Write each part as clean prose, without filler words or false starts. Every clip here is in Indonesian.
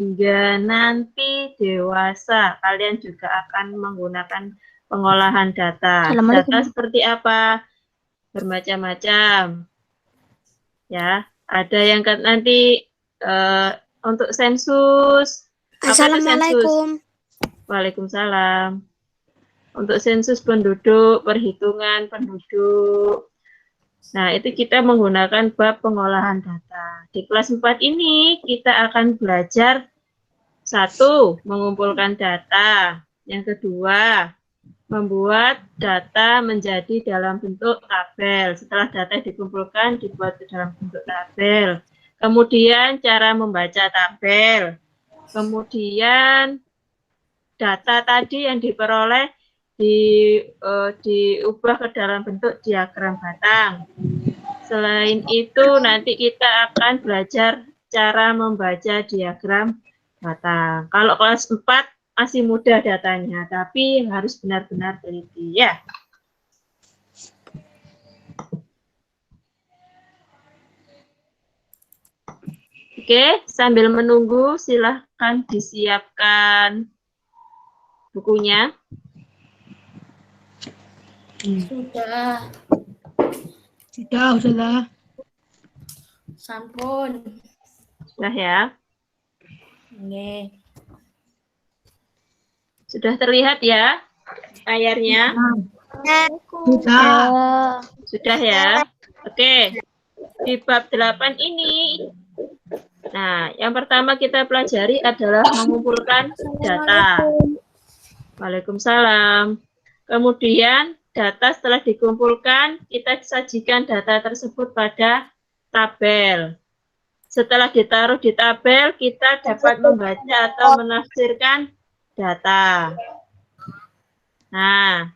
hingga nanti dewasa, kalian juga akan menggunakan pengolahan data. Data seperti apa? Bermacam-macam. Ya, ada yang nanti untuk sensus. Assalamualaikum. Waalaikumsalam. Untuk sensus penduduk, perhitungan penduduk. Nah, itu kita menggunakan bab pengolahan data. Di kelas 4 ini kita akan belajar satu, mengumpulkan data. Yang kedua, membuat data menjadi dalam bentuk tabel. Setelah data dikumpulkan, dibuat ke dalam bentuk tabel. Kemudian cara membaca tabel. Kemudian data tadi yang diperoleh diubah ke dalam bentuk diagram batang. Selain itu, nanti kita akan belajar cara membaca diagram batang. Kalau kelas 4 masih mudah datanya, tapi harus benar-benar teliti ya. Oke, sambil menunggu silahkan disiapkan bukunya. Sudah. Sudah. Sampun. Sudah ya? Nggih. Sudah terlihat ya layarnya? Sudah. Sudah ya? Oke. Di bab 8 ini, nah, yang pertama kita pelajari adalah mengumpulkan data. Waalaikumsalam. Kemudian, data setelah dikumpulkan, kita sajikan data tersebut pada tabel. Setelah ditaruh di tabel, kita dapat membaca atau menafsirkan data. Nah,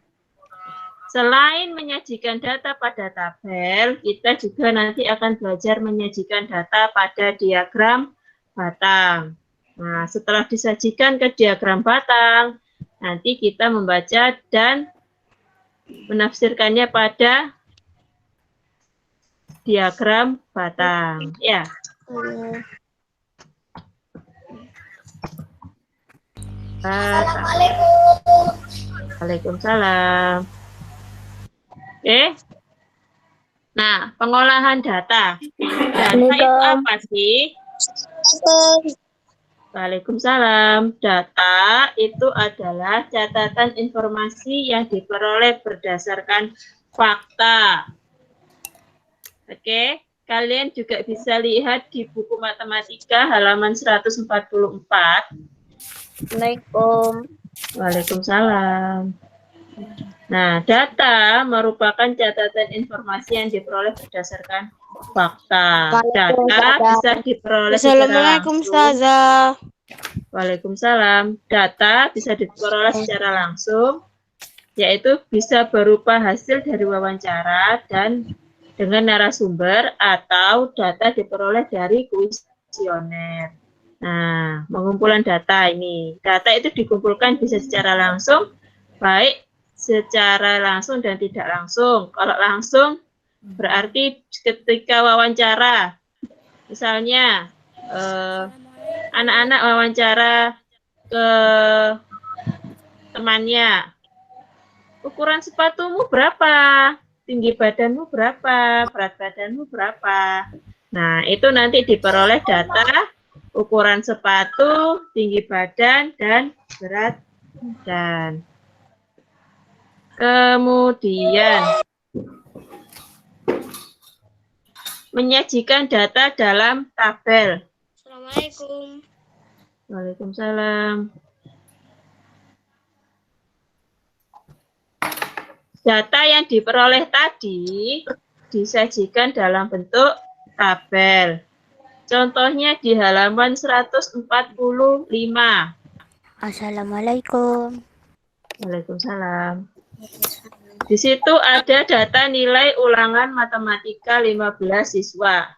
selain menyajikan data pada tabel, kita juga nanti akan belajar menyajikan data pada diagram batang. Nah, setelah disajikan ke diagram batang, nanti kita membaca dan menafsirkannya pada diagram batang. Ya. Assalamualaikum. Waalaikumsalam. Oke. Nah, pengolahan data. Data itu apa sih? Waalaikumsalam. Data itu adalah catatan informasi yang diperoleh berdasarkan fakta. Oke, kalian juga bisa lihat di buku matematika halaman 144. Assalamualaikum. Waalaikumsalam. Nah, data merupakan catatan informasi yang diperoleh berdasarkan fakta. Data bisa diperoleh secara langsung. Waalaikumsalam. Data bisa diperoleh secara langsung, yaitu bisa berupa hasil dari wawancara dan dengan narasumber, atau data diperoleh dari kuesioner. Nah, pengumpulan data ini. Data itu dikumpulkan bisa secara langsung, baik secara langsung dan tidak langsung. Kalau langsung, berarti ketika wawancara, misalnya anak-anak wawancara ke temannya, ukuran sepatumu berapa? Tinggi badanmu berapa? Berat badanmu berapa? Nah, itu nanti diperoleh data ukuran sepatu, tinggi badan, dan berat badan. Kemudian, menyajikan data dalam tabel. Assalamualaikum. Waalaikumsalam. Data yang diperoleh tadi disajikan dalam bentuk tabel. Contohnya di halaman 145. Assalamualaikum. Waalaikumsalam. Di situ ada data nilai ulangan matematika 15 siswa.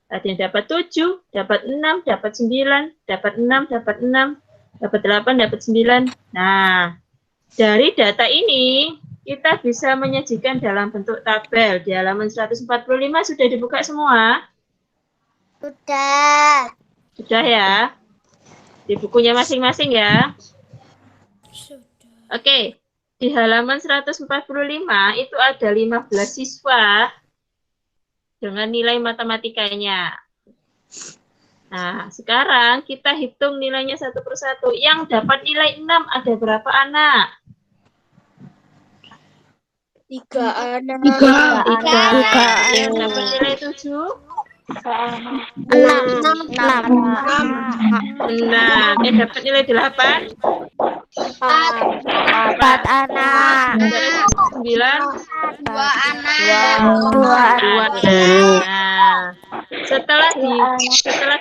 Ada yang dapat 7, dapat 6, dapat 9, dapat 6, dapat 6, dapat 8, dapat 9. Nah, dari data ini kita bisa menyajikan dalam bentuk tabel. Di halaman 145 sudah dibuka semua? Sudah. Sudah ya? Di bukunya masing-masing ya. Oke, di halaman 145 itu ada 15 siswa dengan nilai matematikanya. Nah, sekarang kita hitung nilainya satu persatu. Yang dapat nilai 6 ada berapa anak? 3 anak. 3. Yang dapat nilai 7? 6. 6. Yang dapat nilai 8? 4 anak. 9? 2 anak. 2. Nah, setelah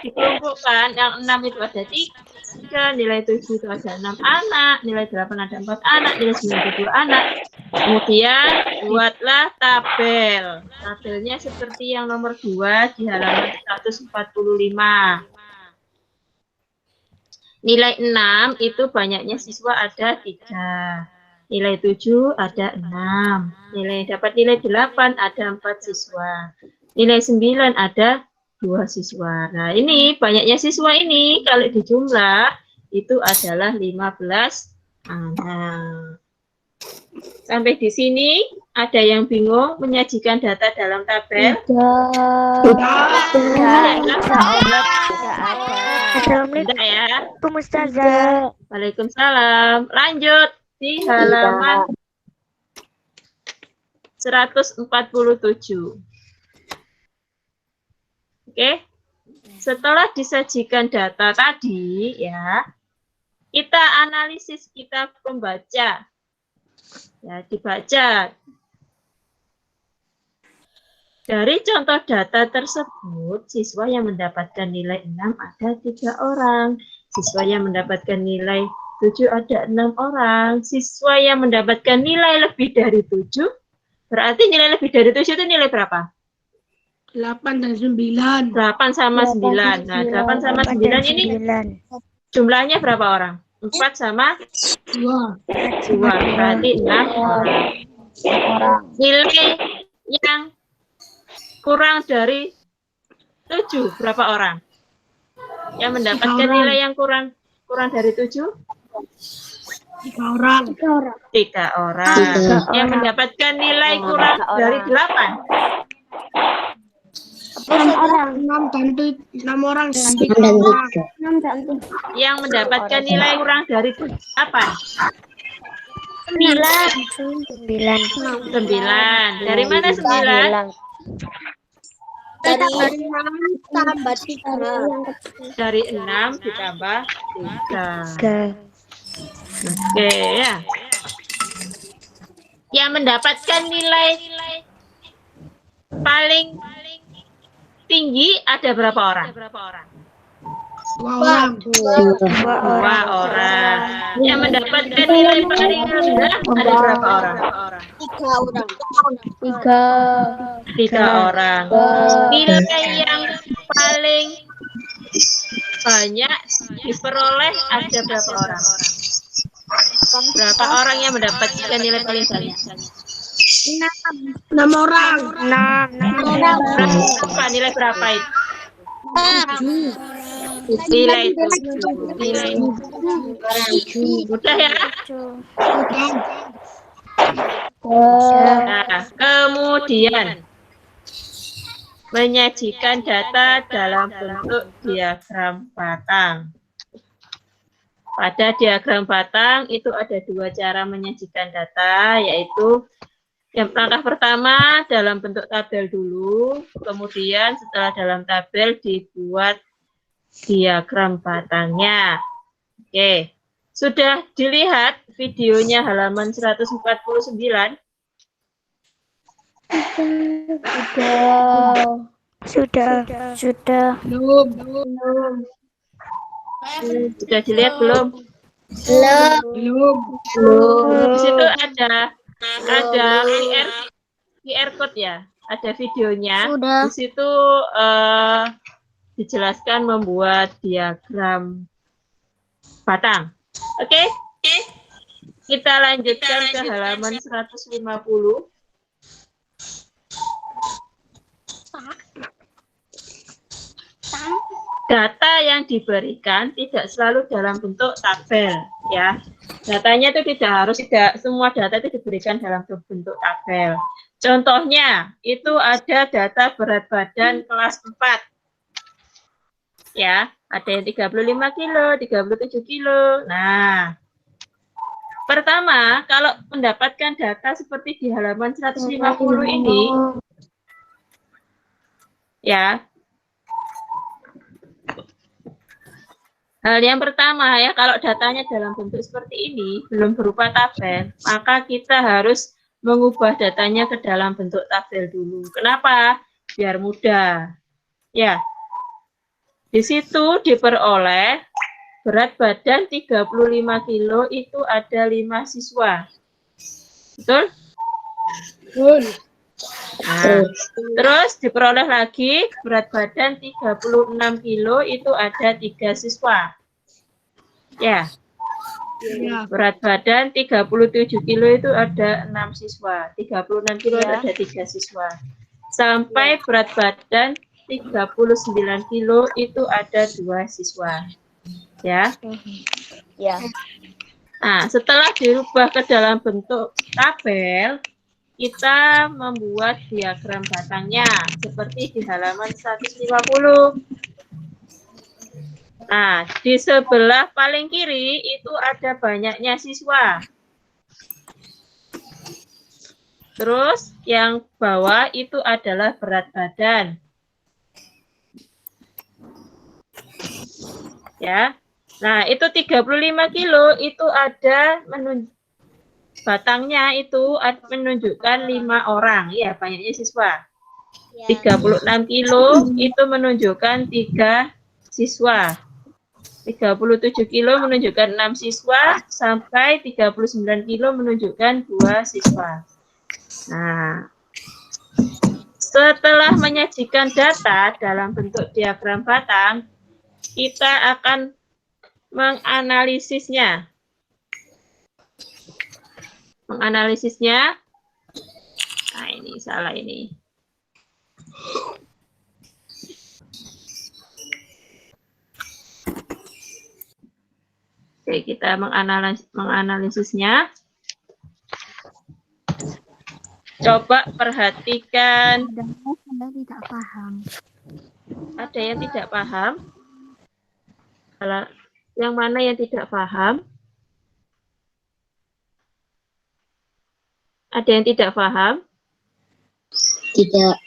dikelompokkan yang 6 itu ada 3, nilai 7 itu ada 6 anak, nilai 8 ada 4 anak, nilai 9 ada 2 anak. Kemudian buatlah tabel. Tabelnya seperti yang nomor 2 di halaman 145. Nilai 6 itu banyaknya siswa ada 3. Nilai 7 ada 6. Dapat nilai 8 ada 4 siswa. Nilai 9 ada 2 siswa. Nah, ini banyaknya siswa ini kalau dijumlah itu adalah 15 anak. Sampai di sini ada yang bingung menyajikan data dalam tabel? Tidak ya. Waalaikumsalam. Lanjut di halaman 147. Oke. Setelah disajikan data tadi ya, kita analisis, kita pembaca. Ya, dibaca. Dari contoh data tersebut, siswa yang mendapatkan nilai 6 ada 3 orang. Siswa yang mendapatkan nilai 7 ada 6 orang. Siswa yang mendapatkan nilai lebih dari 7, berarti nilai lebih dari 7 itu nilai berapa? 8 dan 9. 8 sama 9. Nah, 8 sama 9 ini jumlahnya berapa orang? 4 sama 2. 2, berarti 6 orang. Nilai yang kurang dari 7 berapa orang? Yang mendapatkan nilai yang kurang dari 7? 3 orang. 3 orang. Yang mendapatkan nilai kurang dari 8? 6 orang. 6 orang. Yang mendapatkan nilai kurang dari 8? 9. Dari mana 9? Dari 6 tambah 3. Dari 6 ditambah 3. Oke ya. Yang mendapatkan nilai paling tinggi ada berapa orang? 2 orang. 2 orang. Yang mendapatkan nilai paling rendah ada berapa orang? 3 orang. Nilai yang paling banyak diperoleh ada berapa orang? Berapa orang yang mendapatkan nilai paling banyak? 6 orang. Berapa nilai berapa itu? Nilai 7. Mudah ya? Nah, kemudian menyajikan data dalam bentuk diagram batang. Pada diagram batang itu ada 2 cara menyajikan data, yaitu yang langkah pertama dalam bentuk tabel dulu, kemudian setelah dalam tabel dibuat diagram batangnya. Oke, sudah dilihat videonya halaman 149? Sudah. Belum. Sudah dilihat belum? Belum. Di situ ada QR code ya, ada videonya. Di situ dijelaskan membuat diagram batang. Oke? Kita lanjutkan ke halaman 150. data yang diberikan tidak selalu dalam bentuk tabel, ya. Datanya itu tidak semua data itu diberikan dalam bentuk tabel. Contohnya, itu ada data berat badan kelas 4. Ya, ada yang 35 kilo, 37 kilo. Nah, pertama, kalau mendapatkan data seperti di halaman 150 ini, ya, hal yang pertama ya, kalau datanya dalam bentuk seperti ini, belum berupa tabel, maka kita harus mengubah datanya ke dalam bentuk tabel dulu. Kenapa? Biar mudah. Ya, di situ diperoleh berat badan 35 kilo itu ada 5 siswa. Betul? Betul. Nah, terus diperoleh lagi berat badan 36 kilo itu ada 3 siswa. Ya. Ya. Berat badan 37 kilo itu ada 6 siswa. 36 kilo itu ada 3 siswa. Sampai berat badan 39 kilo itu ada 2 siswa. Ya. Ya. Nah, setelah dirubah ke dalam bentuk tabel, kita membuat diagram batangnya seperti di halaman 150. Nah, di sebelah paling kiri itu ada banyaknya siswa. Terus yang bawah itu adalah berat badan. Ya. Nah, itu 35 kilo itu ada batangnya itu menunjukkan 5 orang, ya banyaknya siswa. 36 kilo itu menunjukkan 3 siswa. 37 kilo menunjukkan 6 siswa, sampai 39 kilo menunjukkan 2 siswa. Nah, setelah menyajikan data dalam bentuk diagram batang, kita akan menganalisisnya. Menganalisisnya, nah ini salah ini. Oke, kita menganalisisnya. Coba perhatikan. Saya tidak paham. Ada yang tidak paham? Kalau yang mana yang tidak paham? Ada yang tidak paham? Tidak.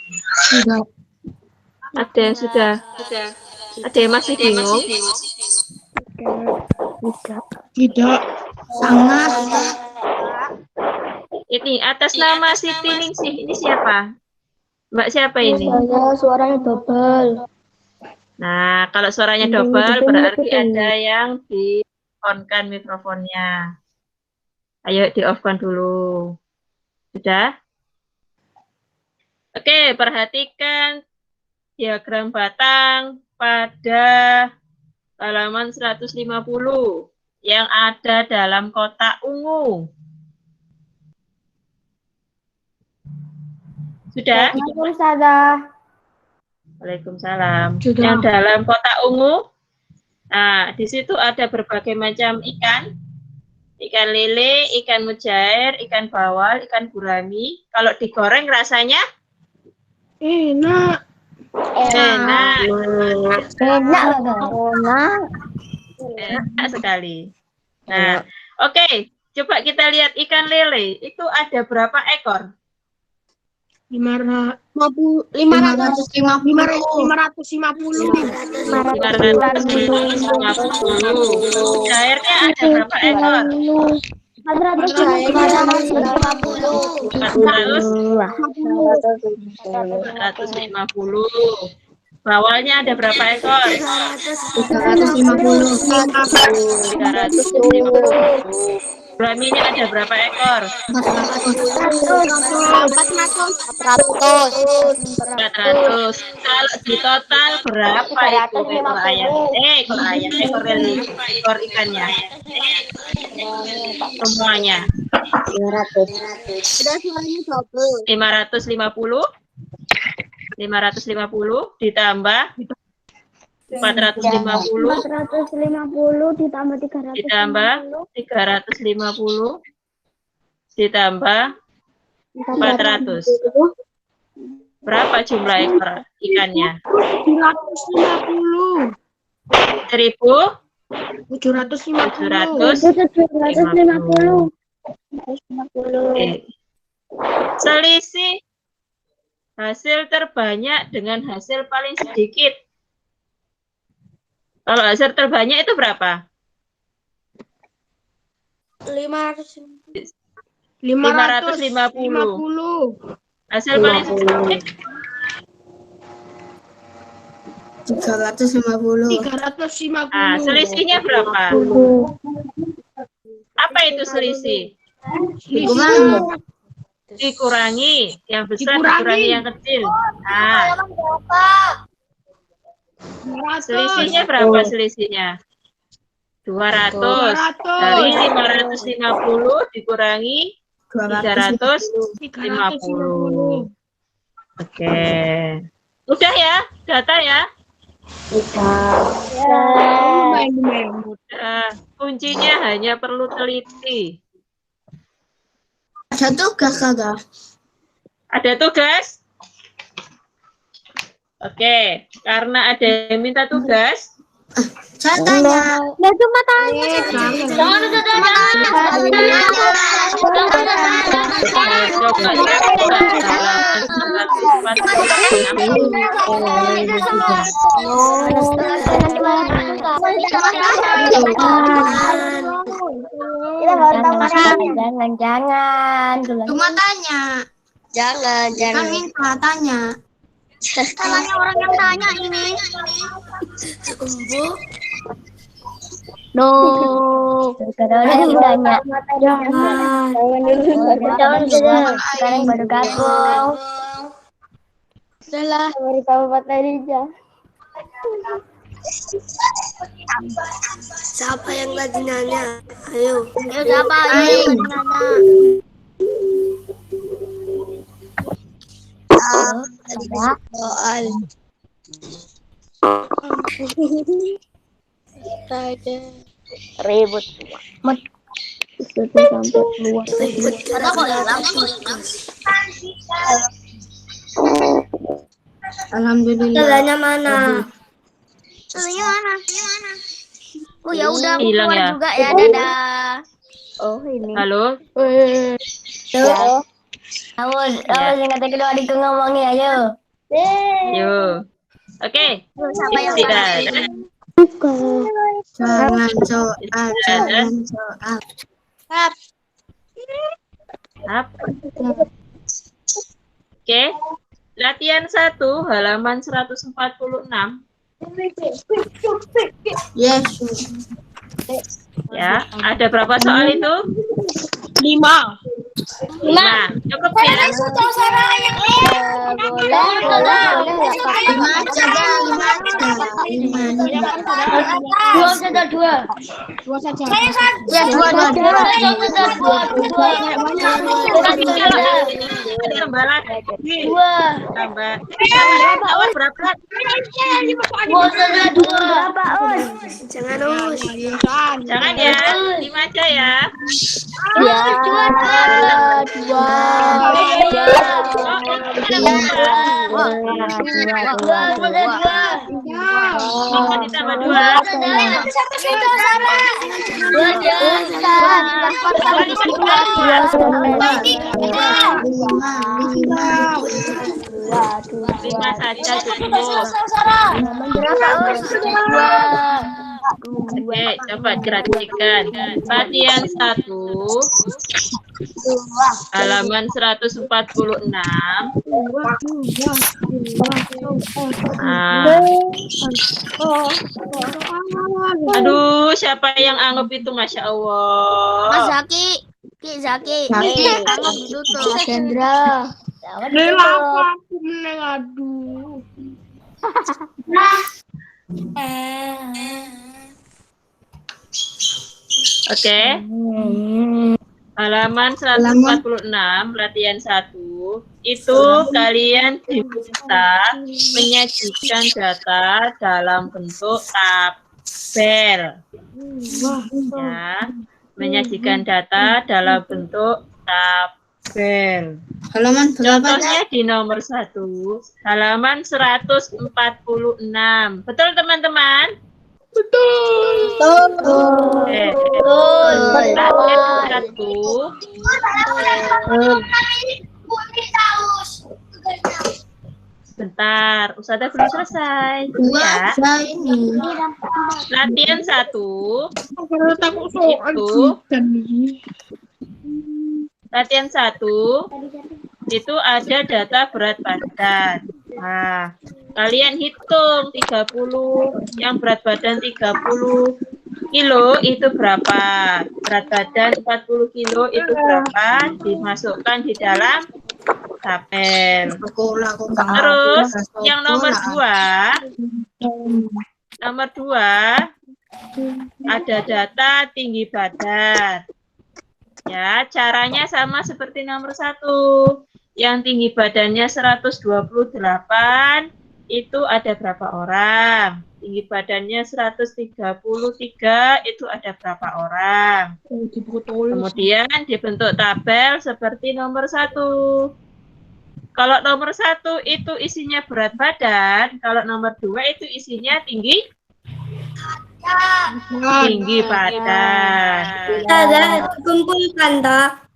Tidak. Ada yang sudah? Ada yang masih bingung? Tidak. Sangat. Ini atas nama Siti Ningsih, ini siapa? Mbak siapa ini? Saya suaranya double. Nah, kalau suaranya double berarti ada yang di-on-kan mikrofonnya. Ayo di-off-kan dulu. Sudah? Oke, perhatikan diagram batang pada halaman 150 yang ada dalam kotak ungu. Sudah? Waalaikumsalam. Sudah. Yang dalam kotak ungu, nah di situ ada berbagai macam ikan. Ikan lele, ikan mujair, ikan bawal, ikan gurami. Kalau digoreng rasanya? Enak. Enak. Enak. Enak sekali. Nah, oke. Coba kita lihat ikan lele. Itu ada berapa ekor? 550. 550. Cairnya ada berapa ekor? 450. Bawalnya ada berapa ekor? 350. Guraminya ada berapa ekor? 400. Kalau di total berapa itu ekor ayam? Ekor ikannya. Semuanya. 550. 550 ditambah 450 450 ditambah 350. ditambah 350 ditambah 400. Berapa jumlah ekor ikannya? 750. 1.750. 750. Oke. Selisih hasil terbanyak dengan hasil paling sedikit. Kalau hasil terbanyak itu berapa? 550. Hasil paling sedikit 350. Nah, selisihnya berapa? Apa itu selisih? Dikurangi yang besar, dikurangi yang kecil. Nah, selisihnya berapa selisihnya? 200. Dari 550 dikurangi 350. Oke. Udah ya, data ya? Udah. Kuncinya hanya perlu teliti. Ada tugas kagak? Ada tugas? Oke, karena ada yang minta tugas, Saya tanya. Nah, cuma tanya. coba Jangan. Cuma tanya. Jangan. Kan minta tanya. Salahnya orang yang tanya ini. No. Sekarang tanya. Sekarang baru gabung. Salah. Baru Kabupaten Rija. Siapa yang lagi nanya? Ayo. Ayo siapa? Ayo nanya. Soal. Ribut. Sudah sampai keluar. Alhamdulillah. Salahnya mana? Salahnya mana? Oh ya udah aku Hilang keluar ya? juga ya. Dadah. Oh ini. halo. Ya. Awas yang kata kedua adikku ngomongin ayo. Yuk. Oke. Siapa yang Istirahat. Jangan soal. Up. Oke. Latihan 1 halaman 146. Yes. Ya, ada berapa soal itu? 5. 5. Cukup ya? Dua saja. Ya, dua. Tambah lagi. Dua. Tambah. Awas berapa? Berapa Us? Jangan us. Jangan ya. 5 aja ya. Ya. Dua. Mau ditambah 2. Lima saja cukup. Oke, coba perhatikan. Latihan 1 halaman 146. Aduh, siapa yang anggap itu? Masya Allah. Mas Zaki. Ki Zaki. Anggap ditutup. Mas Hendra. Aduh. Oke. Halaman 146, latihan 1. Itu kalian diminta menyajikan data dalam bentuk tabel. Ya, menyajikan data dalam bentuk tabel. Halaman berapa? Contohnya di nomor 1, halaman 146. Betul, teman-teman? Oke. Latihan 1. Bentar, Ustazah belum selesai. Ya. Ini. Latihan 1. Latihan 1 itu ada data berat badan. Nah, kalian hitung 30, yang berat badan 30 kilo itu berapa? Berat badan 40 kilo itu berapa? Dimasukkan di dalam tabel. Terus yang nomor 2 ada data tinggi badan. Ya, caranya sama seperti nomor 1. Yang tinggi badannya 128, itu ada berapa orang? Tinggi badannya 133, itu ada berapa orang? Kemudian dibentuk tabel seperti nomor 1. Kalau nomor 1 itu isinya berat badan, kalau nomor 2 itu isinya tinggi badan. Ada kumpulkan tak?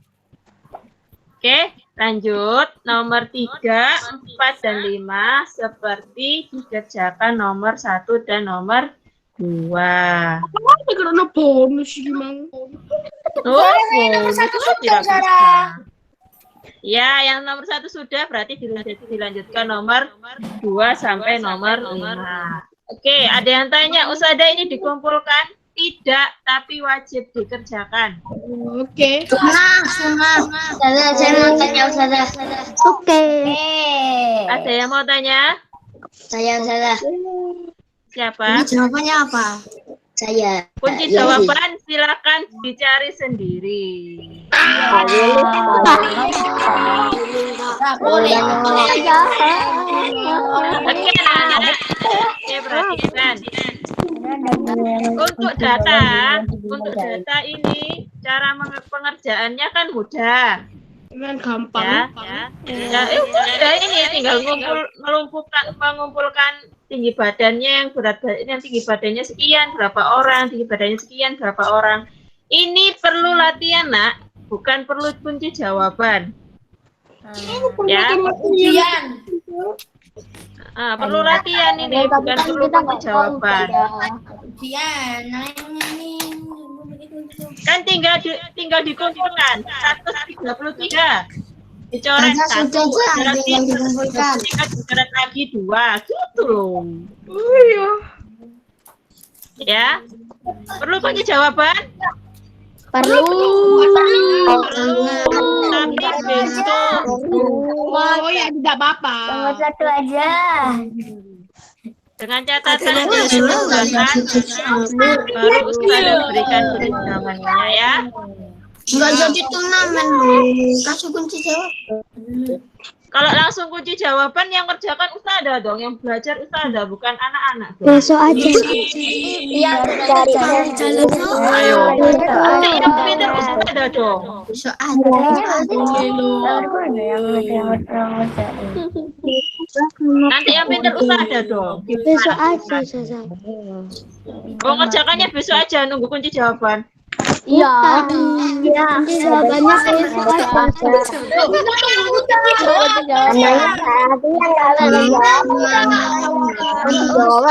Oke, lanjut. Nomor 3, 4, dan 5 seperti dikerjakan nomor 1 dan nomor 2. Karena bonus gimana? Oh, itu tidak bisa. Ya, yang nomor 1 sudah, berarti dilanjutkan nomor 2 sampai nomor 5. Oke, ada yang tanya, Ustazah ini dikumpulkan? Tidak, tapi wajib dikerjakan. Oke. Ustazah, saya mau tanya Ustazah. Oke. Ada yang mau tanya? Saya Ustazah. Siapa? Jawabannya apa? Saya. Kunci jawaban silakan dicari sendiri. Oke, anak-anak. Oke, perhatikan. Untuk data ini cara pengerjaannya kan mudah. Kan gampang. Ya, udah ini tinggal mengumpulkan tinggi badannya, yang berat badannya, yang tinggi badannya sekian berapa orang, tinggi badannya sekian berapa orang. Ini perlu latihan, Nak, bukan perlu kunci jawaban. Ya. Perlu latihan ini, bukan perlu kunci jawaban. Kan tinggal dikumpulkan 133. Dicoret 1, dicoret lagi 2, gitu loh. Oh iya. Ya. Perlu kunci jawaban? Perlu. Tapi besok. Oh ya, tidak apa-apa. Nomor 1 aja. Dengan catatan baru Ustazah berikan tunjangannya ya. Enggak jadi turnamen loh. Kasih kunci jawaban. Kalau langsung kunci jawaban yang kerjakan Ustazah dong, yang belajar Ustazah bukan anak-anak. Besok aja. Iya, cari Ayo. Yang pintar Ustazah dong. Besok aja. Nanti yang pintar Ustazah dong. Besok aja, Ustazah. Mau ngerjakannya besok aja, nunggu kunci jawaban. Iya. Kunci jawabannya besok aja. Kunci jawaban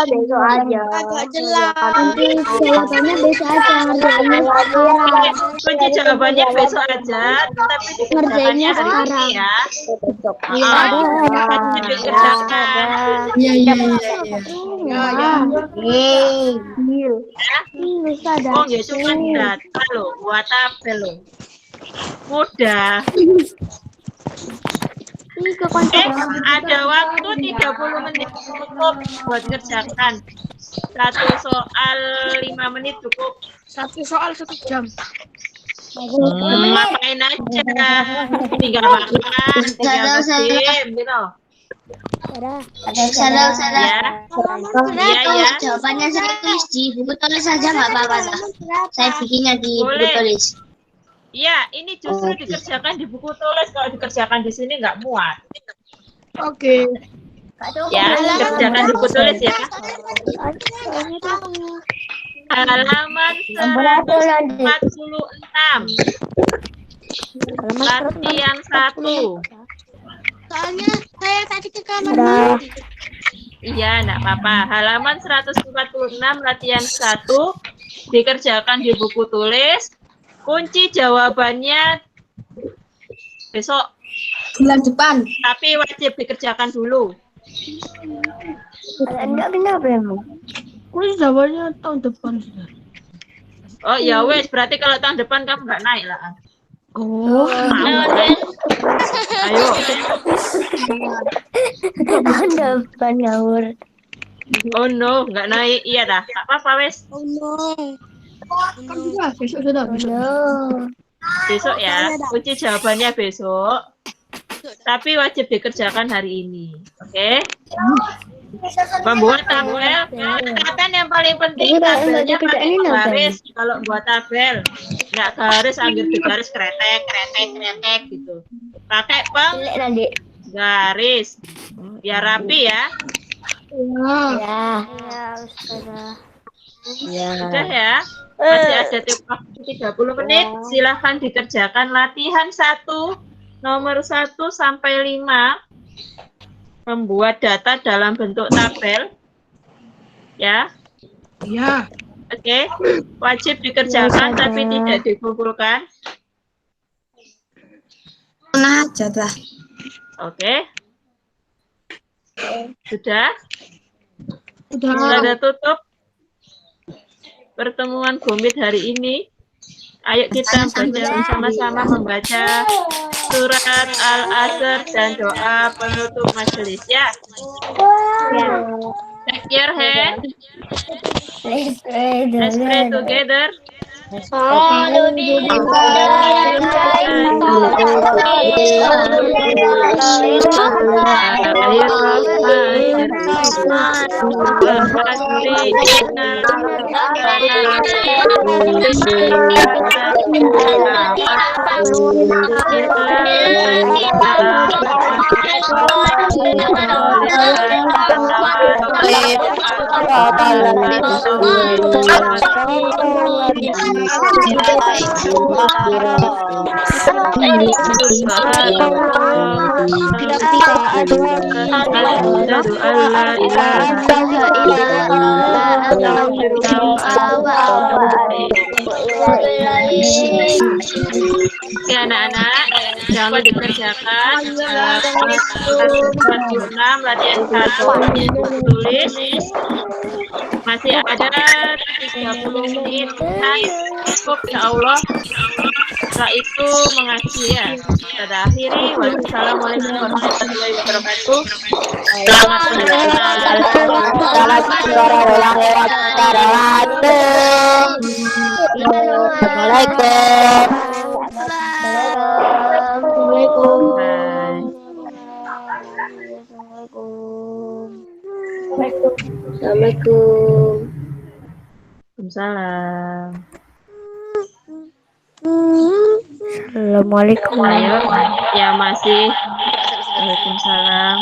besok aja. Agak jelas. Kunci jawabannya besok aja. Kunci jawabannya besok aja, tapi dikerjakannya hari ini ya. Iya. Dikerjakan. Iya. Oh ya cuma data loh, buat tabel loh. Mudah. Ada waktu 30 menit cukup buat kerjakan. Satu soal 5 menit cukup. Satu soal 1 jam. Ngapain aja? Tinggal makan, tinggal nge-game gitu. Salah. Ya, iya, Kalau ya. jawabannya saya tulis di buku tulis saja nggak apa-apa. Dah. Saya bikinnya di buku Boleh. tulis. Iya, ini justru dikerjakan di buku tulis. Kalau dikerjakan di sini nggak muat. Oke. Ya, kerjakan di buku tulis ya. Halaman 146. Latihan 1. Soalnya saya tadi ke kamar mandi. Iya, enggak apa-apa. Halaman 146 latihan 1 dikerjakan di buku tulis. Kunci jawabannya besok, Bulan depan. tapi wajib dikerjakan dulu. Enggak kenapa emang? Kunci jawabannya tahun depan sudah. Oh ya wes, berarti kalau tahun depan kamu nggak naik lah. Oh. Ayo. Tahun depan ngawur. Oh no, nggak naik. Iya dah, nggak apa-apa wes. Kan sudah, besok sudah. Besok. No. Besok ya. Kunci jawabannya besok. Tapi wajib dikerjakan hari ini. Oke? Membuat tabel. Kan yang paling penting tabelnya pakai garis. Kalau buat tabel, nggak garis, ambil di garis kretek gitu. Pakai Jelek nanti. garis. Biar rapi ya. Ya. Ya, Ustazah. Sudah ya. Masih ada waktu 30 menit. Silahkan dikerjakan latihan 1, nomor 1 sampai 5. Membuat data dalam bentuk tabel. Ya. Ya. Oke. Wajib dikerjakan tapi tidak dikumpulkan. Nah, aja dah. Oke. Sudah? Udah. Sudah tutup pertemuan Gomit hari ini. Ayo kita bersama-sama membaca surat Al-Asr dan doa penutup majelis ya. Take your hand. Let's pray together. Oke anak-anak, jangan dikerjakan. 146 latihan 1 tulis. Masih ada 30 menit. Cukup ya Allah. Setelah itu mengaji ya. Kita akhiri. Wassalamualaikum warahmatullahi wabarakatuh. Selamat Assalamualaikum. Waalaikumsalam. Assalamualaikum. Ayo, ya masih. Waalaikumsalam.